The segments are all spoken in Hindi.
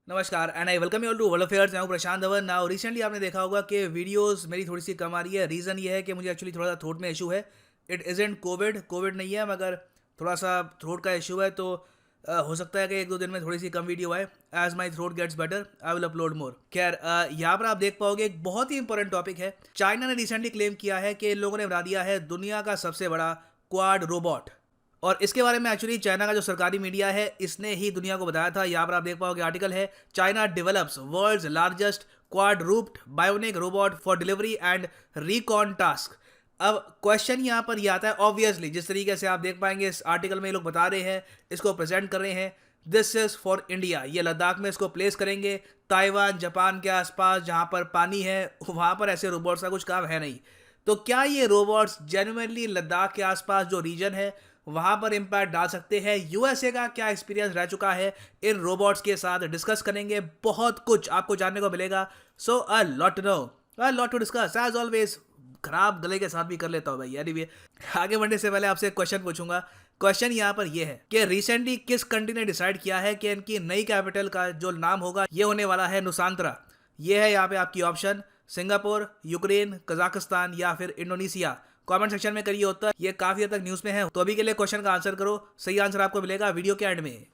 नमस्कार and I welcome you all to world affairs. मैं हूं प्रशांत धवन। नाउ रिसेंटली आपने देखा होगा कि वीडियोस मेरी थोड़ी सी कम आ रही है। रीज़न ये है कि मुझे एक्चुअली थोड़ा सा थ्रोट में इशू है। इट इज़ेंट कोविड नहीं है, मगर थोड़ा सा थ्रोट का इशू है। तो हो सकता है कि एक दो दिन में थोड़ी सी कम वीडियो आए। As my throat gets better I will upload more. खैर, यहाँ पर आप देख पाओगे एक बहुत ही इंपॉर्टेंट टॉपिक है। चाइना ने रिसेंटली क्लेम किया है कि इन लोगों ने बना दिया है दुनिया का सबसे बड़ा क्वाड रोबोट। और इसके बारे में एक्चुअली चाइना का जो सरकारी मीडिया है इसने ही दुनिया को बताया था। यहाँ पर आप देख पाओगे आर्टिकल है, China develops world's largest quadruped bionic robot for delivery and recon task. अब क्वेश्चन यहाँ पर ये आता है, ऑब्वियसली जिस तरीके से आप देख पाएंगे इस आर्टिकल में ये लोग बता रहे हैं, इसको प्रेजेंट कर रहे हैं, दिस इज फॉर इंडिया। ये लद्दाख में इसको प्लेस करेंगे, ताइवान जापान के आसपास जहाँ पर पानी है वहाँ पर ऐसे रोबोट्स का कुछ काम है नहीं। तो क्या ये रोबोट्स जेन्युइनली लद्दाख के आसपास जो रीजन है वहां पर इंपैक्ट डाल सकते हैं? यूएसए का क्या एक्सपीरियंस रह चुका है इन रोबोट्स के साथ डिस्कस करेंगे। बहुत कुछ आपको जानने को मिलेगा। So a lot to know, a lot to discuss as always. खराब गले के साथ भी कर लेता हूँ भाई। यानी भी आगे बढ़ने से पहले आपसे एक क्वेश्चन पूछूंगा। क्वेश्चन यहाँ पर यह है कि रिसेंटली किस कंट्री ने डिसाइड किया है कि इनकी नई कैपिटल का जो नाम होगा ये होने वाला है नुसांतरा। ये है यहाँ पे आपकी ऑप्शन, सिंगापुर, यूक्रेन, कजाकिस्तान या फिर इंडोनेशिया। कमेंट सेक्शन में करिए उत्तर। ये काफी हद तक न्यूज में है, तो अभी के लिए क्वेश्चन का आंसर करो। सही आंसर आपको मिलेगा वीडियो के एंड में।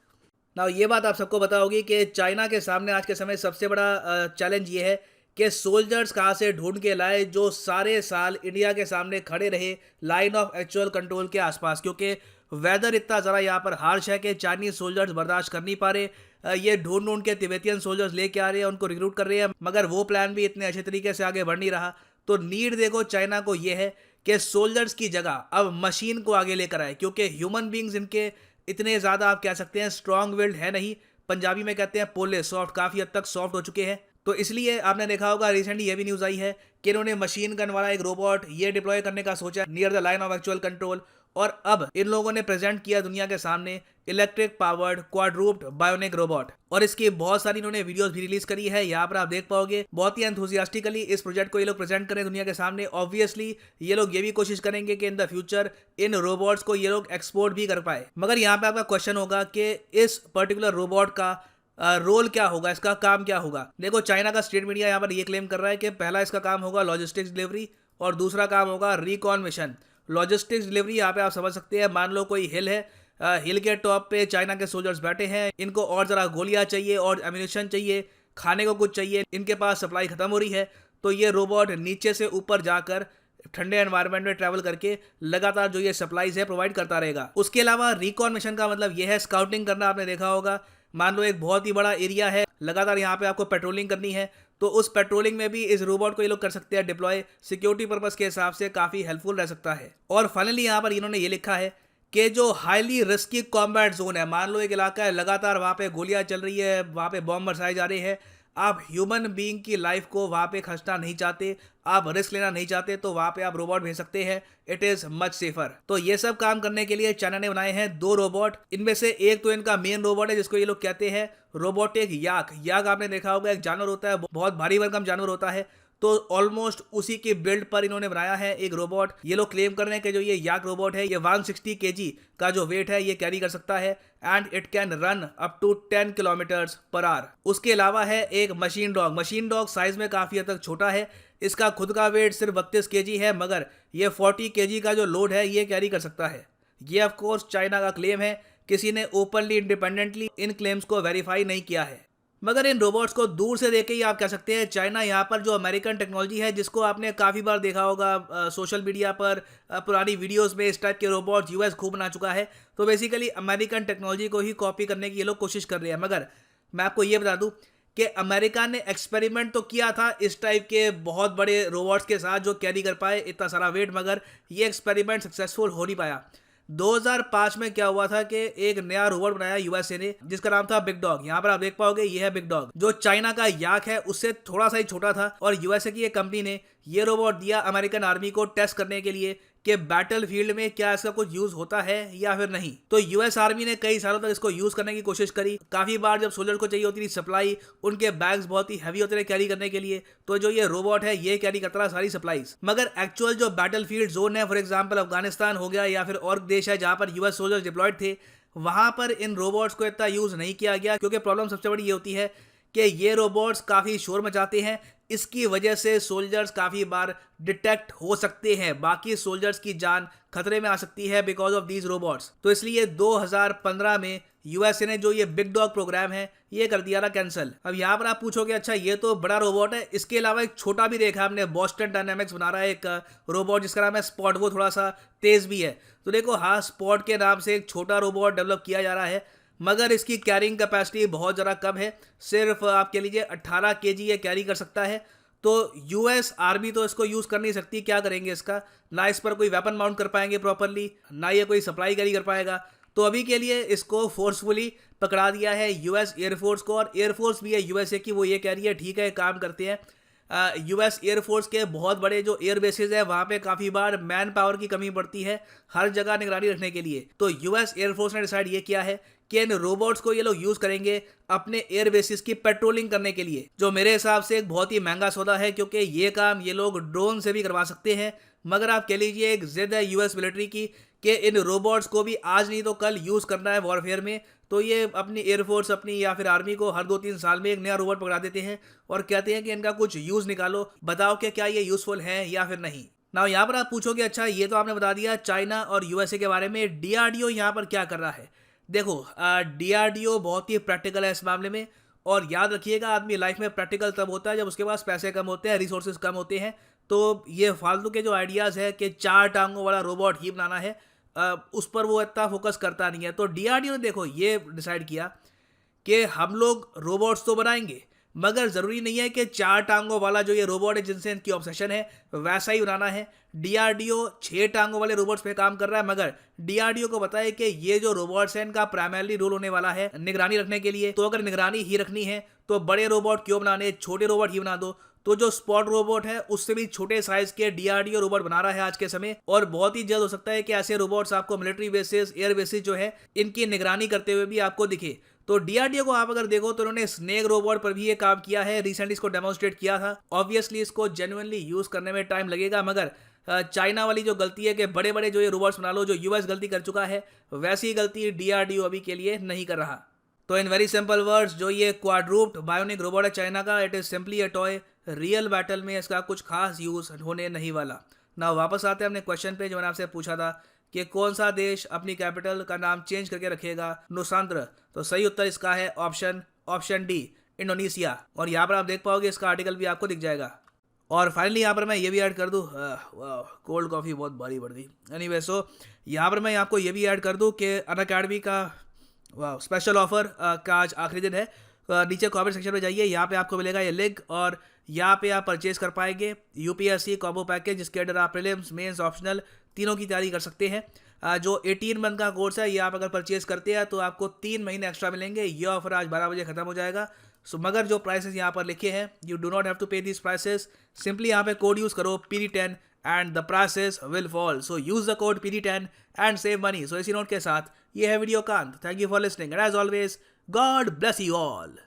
ना ये बात आप सबको पता होगी कि चाइना के सामने आज के समय सबसे बड़ा चैलेंज ये है कि सोल्जर्स कहाँ से ढूंढ के लाए जो सारे साल इंडिया के सामने खड़े रहे लाइन ऑफ एक्चुअल कंट्रोल के आसपास, क्योंकि वेदर इतना ज़रा यहाँ पर हार्श है कि चाइनीज सोल्जर्स बर्दाश्त कर नहीं पा रहे। ये ढूंढ ढूंढ के तिब्बतियन सोल्जर्स लेके आ रहे हैं, उनको रिक्रूट कर रहे हैं, मगर वो प्लान भी इतने अच्छे तरीके से आगे बढ़ नहीं रहा। तो नीड देखो चाइना को ये है कि सोल्जर्स की जगह अब मशीन को आगे लेकर आए, क्योंकि ह्यूमन बींग्स इनके इतने ज़्यादा आप कह सकते हैं स्ट्रॉन्ग विल्ड है नहीं। पंजाबी में कहते हैं पोले सॉफ्ट, काफ़ी हद तक सॉफ्ट हो चुके हैं। तो इसलिए आपने देखा होगा रिसेंटली ये भी न्यूज़ आई है कि इन्होंने मशीन गन वाला एक रोबोट ये डिप्लॉय करने का सोचा near the line of actual control. और अब इन लोगों ने प्रेजेंट किया दुनिया के सामने इलेक्ट्रिक पावर्ड क्वाड्रूप्ड बायोनिक रोबोट। और इसकी बहुत सारी इन्होंने वीडियोस भी रिलीज करी है। यहाँ पर आप देख पाओगे बहुत ही एंथुसियास्टिकली इस प्रोजेक्ट को ये लोग प्रेजेंट करें दुनिया के सामने। ऑब्वियसली ये लोग ये भी कोशिश करेंगे कि in the future in robots को ये लोग एक्सपोर्ट भी कर पाए। मगर यहाँ पे आपका क्वेश्चन होगा कि इस पर्टिकुलर रोबोट का रोल क्या होगा, इसका काम क्या होगा। देखो चाइना का स्टेट मीडिया यहाँ पर ये क्लेम कर रहा है कि पहला इसका काम होगा लॉजिस्टिक्स डिलीवरी और दूसरा काम होगा रिकॉन मिशन। लॉजिस्टिक्स डिलीवरी यहाँ पे आप समझ सकते हैं, मान लो कोई हिल है, हिल के टॉप पे चाइना के सोल्जर्स बैठे हैं, इनको और ज़रा गोलियां चाहिए और एम्यूनिशन चाहिए, खाने को कुछ चाहिए, इनके पास सप्लाई खत्म हो रही है। तो ये रोबोट नीचे से ऊपर जाकर ठंडे एनवायरनमेंट में ट्रैवल करके लगातार जो ये सप्लाईज है प्रोवाइड करता रहेगा। उसके अलावा रिकॉन मिशन का मतलब ये है स्काउटिंग करना। आपने देखा होगा, मान लो एक बहुत ही बड़ा एरिया है, लगातार यहाँ पे आपको पेट्रोलिंग करनी है, तो उस पेट्रोलिंग में भी इस रोबोट को ये लोग कर सकते हैं डिप्लॉय। सिक्योरिटी पर्पस के हिसाब से काफ़ी हेल्पफुल रह सकता है। और फाइनली यहाँ पर इन्होंने ये लिखा है कि जो हाईली रिस्की कॉम्बैट जोन है, मान लो एक इलाका है लगातार वहाँ पे गोलियाँ चल रही है, वहाँ पे बॉम्ब बरसाए जा रहे हैं, आप ह्यूमन बीइंग की लाइफ को वहाँ पे खर्चना नहीं चाहते, आप रिस्क लेना नहीं चाहते, तो वहाँ पे आप रोबोट भेज सकते हैं। It is much safer. तो ये सब काम करने के लिए चाइना ने बनाए हैं दो रोबोट। इनमें से एक तो इनका मेन रोबोट है जिसको ये लोग कहते हैं रोबोटिक याक। याक आपने देखा होगा एक जानवर होता है, बहुत भारी भरकम जानवर होता है। तो ऑलमोस्ट उसी के बिल्ड पर इन्होंने बनाया है एक रोबोट। ये लोग क्लेम कर रहे हैं कि जो ये याक रोबोट है ये 160 केजी का जो वेट है ये कैरी कर सकता है and it can run up to 10 kilometres per hour. उसके अलावा है एक machine dog. Machine dog size में काफ़ी हद तक छोटा है, इसका खुद का वेट सिर्फ 32 केजी है, मगर ये 40 केजी का जो लोड है ये कैरी कर सकता है। ये ऑफकोर्स चाइना का क्लेम है, किसी ने ओपनली इंडिपेंडेंटली इन क्लेम्स को वेरीफाई नहीं किया है। मगर इन रोबोट्स को दूर से देख के ही आप कह सकते हैं चाइना यहाँ पर जो अमेरिकन टेक्नोलॉजी है, जिसको आपने काफ़ी बार देखा होगा सोशल मीडिया पर, पुरानी वीडियोस में इस टाइप के रोबोट्स यूएस खूब बना चुका है। तो बेसिकली अमेरिकन टेक्नोलॉजी को ही कॉपी करने की ये लोग कोशिश कर रहे हैं। मगर मैं आपको ये बता दूं कि अमेरिका ने एक्सपेरिमेंट तो किया था इस टाइप के बहुत बड़े रोबोट्स के साथ जो कैरी कर पाए इतना सारा वेट, मगर ये एक्सपेरिमेंट सक्सेसफुल हो नहीं पाया। 2005 में क्या हुआ था कि एक नया रोबोट बनाया यूएसए ने जिसका नाम था बिग डॉग। यहाँ पर आप देख पाओगे ये है बिग डॉग, जो चाइना का याक है उससे थोड़ा सा ही छोटा था। और यूएसए की एक कंपनी ने ये रोबोट दिया अमेरिकन आर्मी को टेस्ट करने के लिए कि बैटल फील्ड में क्या इसका कुछ यूज होता है या फिर नहीं। तो यूएस आर्मी ने कई सालों तक इसको यूज करने की कोशिश करी। काफी बार जब सोल्जर को चाहिए होती थी सप्लाई, उनके बैग्स बहुत ही हैवी होते थे कैरी करने के लिए, तो जो ये रोबोट है ये कैरी करता रहा सारी सप्लाईज। मगर एक्चुअल जो बैटल फील्ड जोन है, फॉर एग्जाम्पल अफगानिस्तान हो गया या फिर और देश है जहां पर यूएस सोल्जर्स डिप्लॉयड थे, वहां पर इन रोबोट्स को इतना यूज नहीं किया गया, क्योंकि प्रॉब्लम सबसे बड़ी ये होती है कि ये रोबोट्स काफ़ी शोर मचाते हैं, इसकी वजह से सोल्जर्स काफ़ी बार डिटेक्ट हो सकते हैं, बाकी सोल्जर्स की जान खतरे में आ सकती है बिकॉज ऑफ दीज रोबोट्स। तो इसलिए 2015 में यूएसए ने जो ये बिग डॉग प्रोग्राम है ये कर दिया था कैंसिल। अब यहाँ पर आप पूछोगे अच्छा ये तो बड़ा रोबोट है, इसके अलावा एक छोटा भी देखा हमने, बॉस्टन डायनामिक्स बना रहा है एक रोबोट जिसका नाम है स्पॉट, वो थोड़ा सा तेज भी है। तो देखो हाँ, स्पॉट के नाम से एक छोटा रोबोट डेवलप किया जा रहा है, मगर इसकी कैरिंग कैपेसिटी बहुत ज़्यादा कम है, सिर्फ आप कह लीजिए 18 kg ये कैरी कर सकता है। तो यूएस आर्मी तो इसको यूज़ कर नहीं सकती, क्या करेंगे इसका, ना इस पर कोई वेपन माउंट कर पाएंगे प्रॉपरली, ना ये कोई सप्लाई कैरी कर पाएगा। तो अभी के लिए इसको फोर्सफुली पकड़ा दिया है यूएस एयरफोर्स को, और एयरफोर्स भी है यूएसए की, वो ये कह रही है ठीक है काम करते हैं। यूएस एयरफोर्स के बहुत बड़े जो एयर बेसिस है वहाँ पे काफ़ी बार मैन पावर की कमी पड़ती है हर जगह निगरानी रखने के लिए। तो यूएस एयरफोर्स ने डिसाइड ये किया है कि इन रोबोट्स को ये लोग यूज़ करेंगे अपने एयर बेसिस की पेट्रोलिंग करने के लिए, जो मेरे हिसाब से एक बहुत ही महंगा सौदा है, क्योंकि ये काम ये लोग ड्रोन से भी करवा सकते हैं। मगर आप कह लीजिए एक जिद है यूएस मिलिट्री की कि इन रोबोट्स को भी आज नहीं तो कल यूज़ करना है वॉरफेयर में। तो ये अपनी एयरफोर्स अपनी या फिर आर्मी को हर 2-3 साल में एक नया रोबोट पकड़ा देते हैं और कहते हैं कि इनका कुछ यूज़ निकालो, बताओ कि क्या ये यूज़फुल है या फिर नहीं। ना यहाँ पर आप पूछोगे अच्छा ये तो आपने बता दिया चाइना और यूएसए के बारे में, डीआरडीओ यहाँ पर क्या कर रहा है। देखो डीआरडीओ बहुत ही प्रैक्टिकल है इस मामले में, और याद रखिएगा आदमी लाइफ में प्रैक्टिकल तब होता है जब उसके पास पैसे कम होते हैं, रिसोर्सेज कम होते हैं। तो ये फालतू के जो आइडियाज़ है कि 4 टांगों वाला रोबोट ही बनाना है, उस पर वो इतना फोकस करता नहीं है। तो डीआरडीओ ने देखो ये डिसाइड किया कि हम लोग रोबोट्स तो बनाएंगे, मगर ज़रूरी नहीं है कि 4 टांगों वाला जो ये रोबोट है जिनसे इनकी ऑब्सेशन है वैसा ही बनाना है। डीआरडीओ 6 टांगों वाले रोबोट्स पे काम कर रहा है, मगर डीआरडीओ को बताया कि ये जो रोबोट्स हैं इनका प्राइमरली रोल होने वाला है निगरानी रखने के लिए। तो अगर निगरानी ही रखनी है तो बड़े रोबोट क्यों बनाने, छोटे रोबोट ही बना दो। तो जो स्पॉट रोबोट है उससे भी छोटे साइज के डीआरडीओ रोबोट बना रहा है आज के समय, और बहुत ही जल्द हो सकता है कि ऐसे रोबोट्स आपको मिलिट्री बेसिस, एयर बेसिस जो है इनकी निगरानी करते हुए भी आपको दिखे। तो डीआरडीओ को आप अगर देखो तो उन्होंने स्नेक रोबोट पर भी ये काम किया है, रिसेंटली इसको डेमोन्स्ट्रेट किया था। ऑब्वियसली इसको जेन्युइनली यूज करने में टाइम लगेगा, मगर चाइना वाली जो गलती है कि बड़े बड़े जो ये रोबोट्स बना लो, जो यूएस गलती कर चुका है, वैसी गलती डीआरडीओ अभी के लिए नहीं कर रहा। तो इन वेरी सिंपल वर्ड्स, जो ये क्वाड्रूप्ड बायोनिक रोबोट है चाइना का, it is simply a toy, real battle में इसका कुछ खास यूज होने नहीं वाला। ना वापस आते हैं अपने क्वेश्चन पे जो मैंने आपसे पूछा था कि कौन सा देश अपनी कैपिटल का नाम चेंज करके रखेगा नुसांद्र। तो सही उत्तर इसका है ऑप्शन डी, इंडोनेशिया। और यहाँ पर आप देख पाओगे इसका आर्टिकल भी आपको दिख जाएगा। और फाइनली यहाँ पर मैं ये भी ऐड कर दूँ, कोल्ड कॉफ़ी बहुत भारी पड़ गई। एनीवे सो यहाँ पर मैं आपको ये भी ऐड कर दूँ कि अनअकैडमी का स्पेशल ऑफर का आज आखिरी दिन है। नीचे कमेंट सेक्शन में जाइए, यहाँ पे आपको मिलेगा ये लिंक, और यहाँ पे आप परचेज कर पाएंगे यूपीएससी कॉम्बो पैकेज, जिसके अंदर आप प्रीलिम्स, मेंस, ऑप्शनल तीनों की तैयारी कर सकते हैं। जो 18 मंथ का कोर्स है ये आप अगर परचेज करते हैं तो आपको 3 महीने एक्स्ट्रा मिलेंगे। ये ऑफर आज 12 बजे खत्म हो जाएगा। सो मगर जो प्राइसेस यहाँ पर लिखे हैं, you do not have to pay this prices, simply यहाँ पे कोड यूज करो PD10 and the prices will fall. So use the code PD10 and save money. So इसी नोट के साथ ये है वीडियो का अंत। Thank you for listening and as always God bless you all.